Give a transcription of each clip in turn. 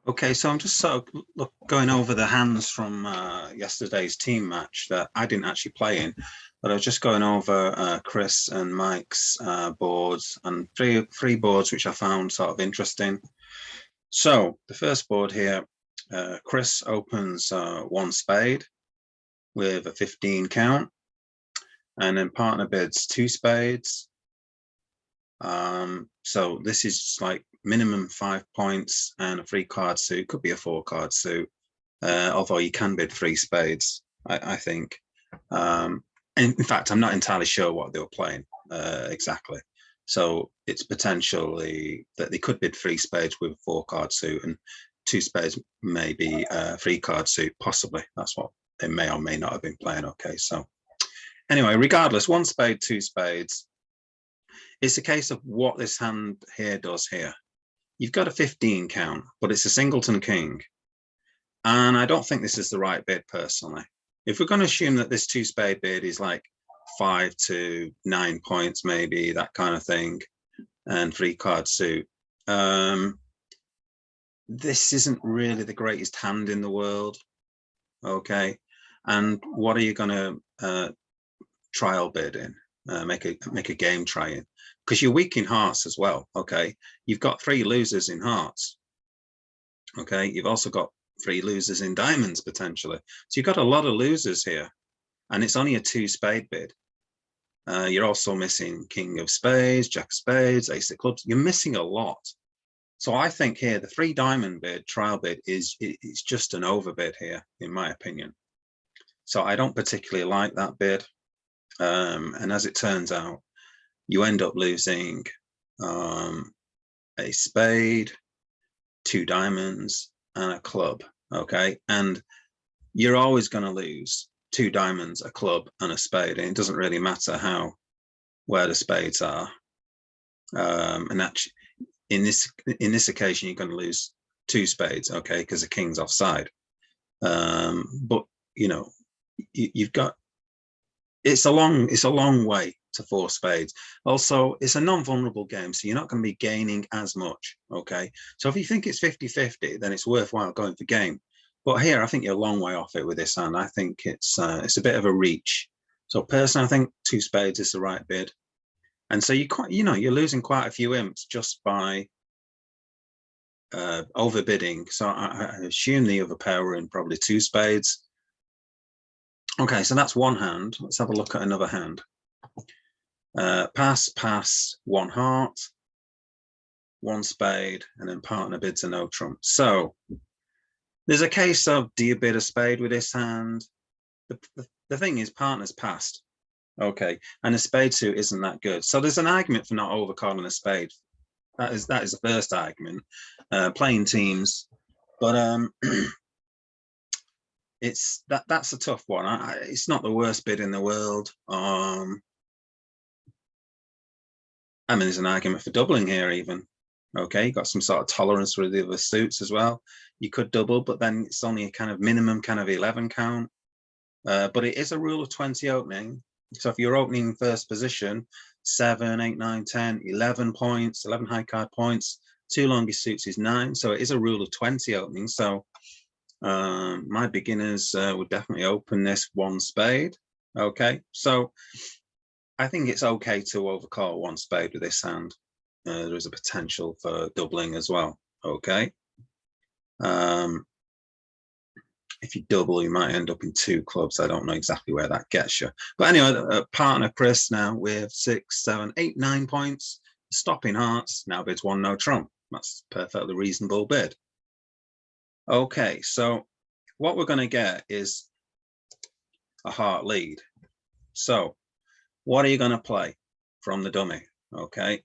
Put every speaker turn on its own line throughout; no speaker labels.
Okay, so I'm just sort of going over the hands from yesterday's team match that I didn't actually play in, but I was just going over Chris and Mike's boards and three boards which I found sort of interesting. So the first board here, Chris opens one spade with a 15 count, and then partner bids two spades. So this is like minimum 5 points and a 3-card suit, could be a 4-card suit, although you can bid 3 spades, I think. In fact, I'm not entirely sure what they were playing exactly. So it's potentially that they could bid 3 spades with a 4-card suit, and 2 spades maybe a 3-card suit, possibly. That's what they may or may not have been playing. Okay, so anyway, regardless, 1 spade, 2 spades. It's a case of what this hand here does here. You've got a 15 count, but it's a singleton king. And I don't think this is the right bid personally. If we're going to assume that this 2 spade bid is like 5 to 9 points, maybe that kind of thing, and 3-card suit, this isn't really the greatest hand in the world. Okay. And what are you going to trial bid in? Make a game try in, because you're weak in hearts as well. Okay, you've got 3 losers in hearts. Okay, you've also got 3 losers in diamonds potentially, so you've got a lot of losers here, and it's only a 2 spade bid. You're also missing king of spades, jack of spades, ace of clubs. You're missing a lot. So I think here the 3 diamond bid, trial bid, it's just an overbid here, in my opinion. So I don't particularly like that bid. And as it turns out, you end up losing a spade, 2 diamonds, and a club. Okay, and you're always going to lose 2 diamonds, a club, and a spade, and it doesn't really matter where the spades are. And actually, in this occasion, you're going to lose 2 spades, okay, because the king's offside. But you know, you've got. It's a long way to 4 spades. Also, it's a non-vulnerable game, so you're not going to be gaining as much. Okay, so if you think it's 50-50, then it's worthwhile going for game. But here, I think you're a long way off it with this hand. I think it's a bit of a reach. So personally, I think 2 spades is the right bid. And so you're losing quite a few imps just by overbidding. So I assume the other pair were in probably 2 spades. Okay, so that's one hand. Let's have a look at another hand. Pass, pass, 1 heart, 1 spade, and then partner bids a no trump. So there's a case of, do you bid a spade with this hand? The thing is, partner's passed. Okay, and a spade suit isn't that good. So there's an argument for not overcalling a spade. That is the first argument. Playing teams, but that's a tough one. It's not the worst bid in the world. I mean, there's an argument for doubling here even. Okay, you've got some sort of tolerance with the other suits as well. You could double, but then it's only a kind of minimum kind of 11 count. But it is a rule of 20 opening. So if you're opening first position, 7, 8, 9, 10, 11 points, 11 high card points, 2 longest suits is 9. So it is a rule of 20 opening. So my beginners would definitely open this 1 spade. Okay, so I think it's okay to overcall 1 spade with this hand. There is a potential for doubling as well. Okay, if you double, you might end up in 2 clubs. I don't know exactly where that gets you, but anyway, partner Chris now with 6, 7, 8, 9 points, stopping hearts, now bids 1 no trump. That's a perfectly reasonable bid. Okay, so what we're going to get is a heart lead. So what are you going to play from the dummy? Okay,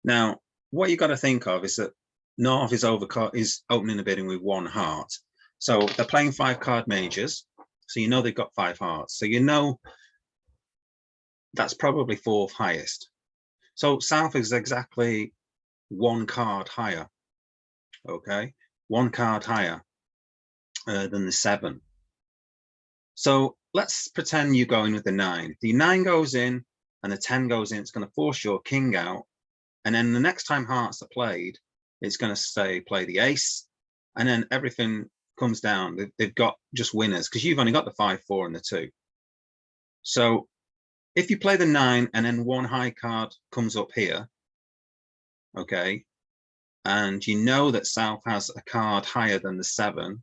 now what you got to think of is that North is opening the bidding with 1 heart. So they're playing 5-card majors, so you know they've got 5 hearts, so you know that's probably 4th highest. So South is exactly 1 card higher. Okay, 1 card higher than the 7. So let's pretend you go in with the 9. The 9 goes in and the 10 goes in. It's going to force your king out, and then the next time hearts are played, it's going to say play the ace, and then everything comes down. They've got just winners because you've only got the 5, 4, and the 2. So if you play the 9 and then one high card comes up here, okay, and you know that South has a card higher than the 7,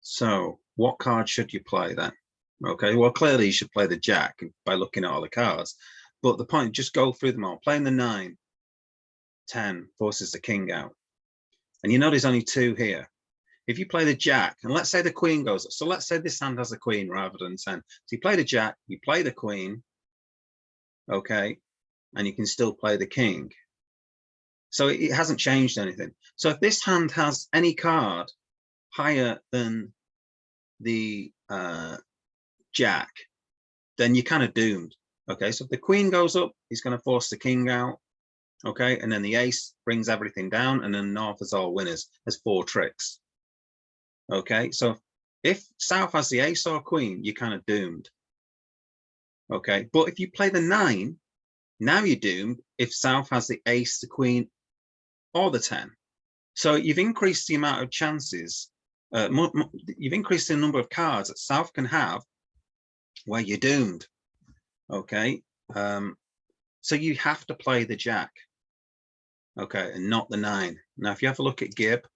so what card should you play then? Okay, well, clearly you should play the Jack by looking at all the cards. But the point, just go through them all. Playing the 9, 10 forces the king out. And you know there's only 2 here. If you play the Jack, and let's say the Queen goes up. So let's say this hand has a Queen rather than 10. So you play the Jack, you play the Queen, okay, and you can still play the King. So it hasn't changed anything. So if this hand has any card higher than the Jack, then you're kind of doomed. Okay, so if the Queen goes up, he's going to force the King out. Okay, and then the Ace brings everything down, and then North is all winners. There's 4 tricks. Okay, so if South has the Ace or Queen, you're kind of doomed. Okay, but if you play the 9, now you're doomed if South has the Ace, the Queen, or the 10. So you've increased the amount of chances, you've increased the number of cards that South can have where you're doomed. Okay, so you have to play the Jack, okay, and not the 9. Now, if you have a look at Gib,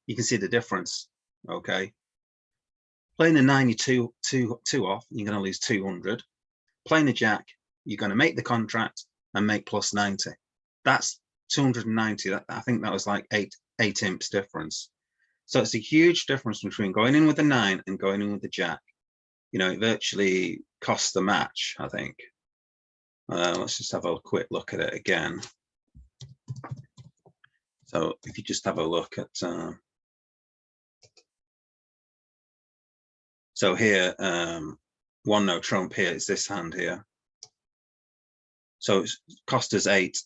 you can see the difference. Okay, playing the 9, you're two off, you're going to lose 200. Playing the Jack, you're going to make the contract and make plus 90. That's 290. I think that was like 8 imps difference. So it's a huge difference between going in with the 9 and going in with the Jack. You know, it virtually costs the match, I think. Let's just have a quick look at it again. So if you just have a look at, so here, 1 no trump here is this hand here. So it's cost us 8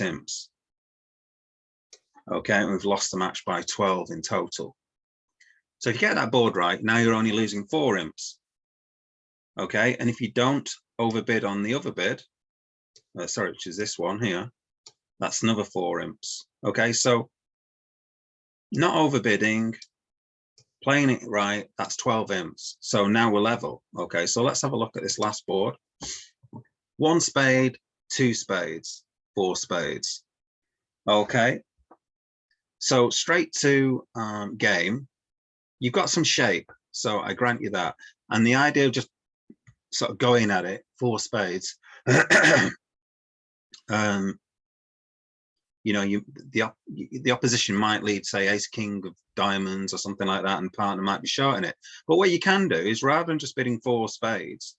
imps. Okay, and we've lost the match by 12 in total. So if you get that board right, now you're only losing 4 imps. Okay, and if you don't overbid on the other bid, sorry, which is this one here, that's another 4 imps. Okay, so not overbidding, playing it right, that's 12 imps. So now we're level. Okay, so let's have a look at this last board. 1 spade, 2 spades, 4 spades. Okay, so straight to game, you've got some shape, so I grant you that. And the idea of just sort of going at it, 4 spades, you know, the opposition might lead, say, ace king of diamonds or something like that, and partner might be shorting it. But what you can do is, rather than just bidding 4 spades,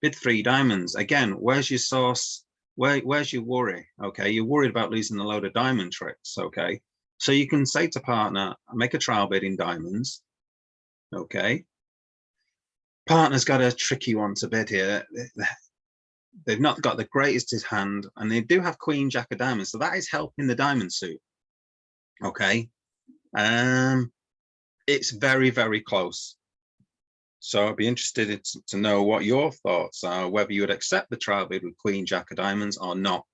bid 3 diamonds. Again, where's your source? Where's your worry? Okay, you're worried about losing a load of diamond tricks. Okay, so you can say to partner, make a trial bid in diamonds. Okay, partner's got a tricky one to bid here. They've not got the greatest hand, and they do have Queen Jack of diamonds, so that is helping the diamond suit. Okay, it's very, very close. So I'd be interested to know what your thoughts are, whether you would accept the trial bid with Queen Jack of diamonds or not.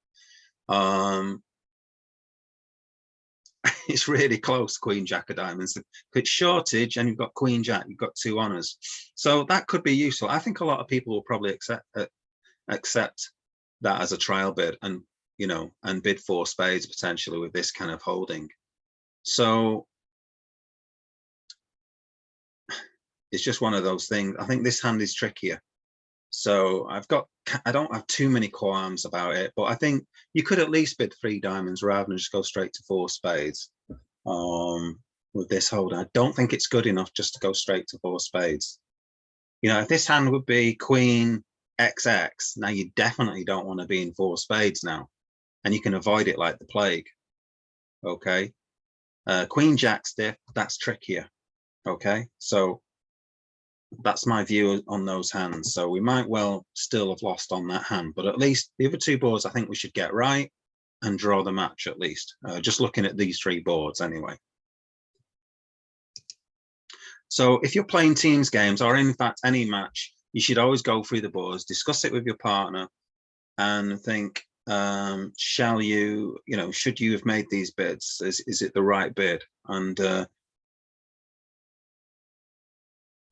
It's really close, Queen Jack of diamonds. It's shortage, and you've got Queen Jack, you've got 2 honors, so that could be useful. I think a lot of people will probably accept that as a trial bid, and you know, and bid 4 spades potentially with this kind of holding. So it's just one of those things. I think this hand is trickier, so I don't have too many qualms about it, but I think you could at least bid 3 diamonds rather than just go straight to 4 spades with this hold. I don't think it's good enough just to go straight to 4 spades. You know, if this hand would be Queen XX, now you definitely don't want to be in 4 spades now, and you can avoid it like the plague. Okay, Queen Jack stiff, that's trickier. Okay, so that's my view on those hands. So we might well still have lost on that hand, but at least the other 2 boards I think we should get right and draw the match at least, just looking at these 3 boards anyway. So if you're playing teams games, or in fact any match, you should always go through the boards, discuss it with your partner, and think, shall you, should you have made these bids? Is it the right bid? And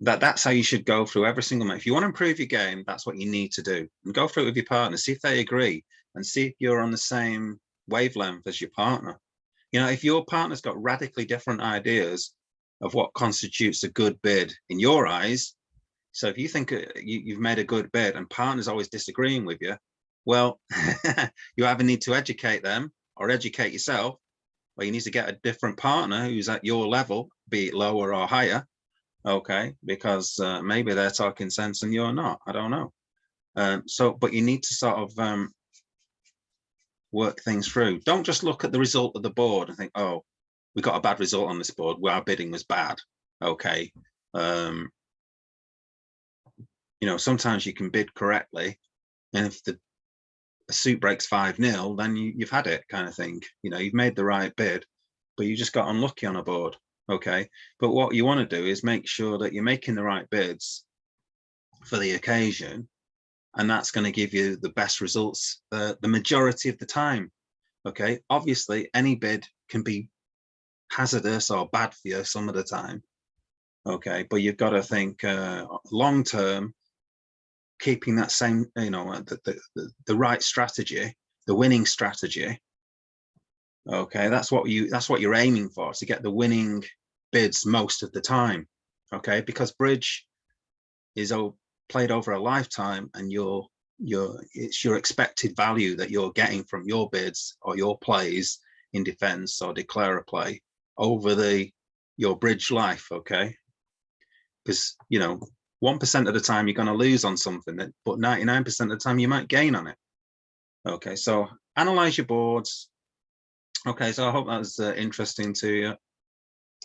that's how you should go through every single match. If you want to improve your game, that's what you need to do. And go through it with your partner, see if they agree, and see if you're on the same wavelength as your partner. If your partner's got radically different ideas of what constitutes a good bid in your eyes, so if you think you've made a good bid and partner's always disagreeing with you, well, you either need to educate them or educate yourself, or you need to get a different partner who's at your level, be it lower or higher, okay, because maybe they're talking sense and you're not. I don't know. But you need to sort of work things through. Don't just look at the result of the board and think, oh, we got a bad result on this board where our bidding was bad. Okay. Sometimes you can bid correctly, and if the suit breaks 5-0, then you've had it, kind of thing. You've made the right bid, but you just got unlucky on a board. Okay. But what you want to do is make sure that you're making the right bids for the occasion, and that's going to give you the best results the majority of the time. Okay. Obviously, any bid can be hazardous or bad for you some of the time. Okay. But you've got to think long term, keeping that same, the right strategy, the winning strategy. Okay, that's what you're aiming for, to get the winning bids most of the time. Okay, because bridge is played over a lifetime, and it's your expected value that you're getting from your bids or your plays in defense or declare a play over your bridge life. Okay, because 1% of the time you're going to lose on something, but 99% of the time you might gain on it. Okay, so analyze your boards. Okay, so I hope that was interesting to you.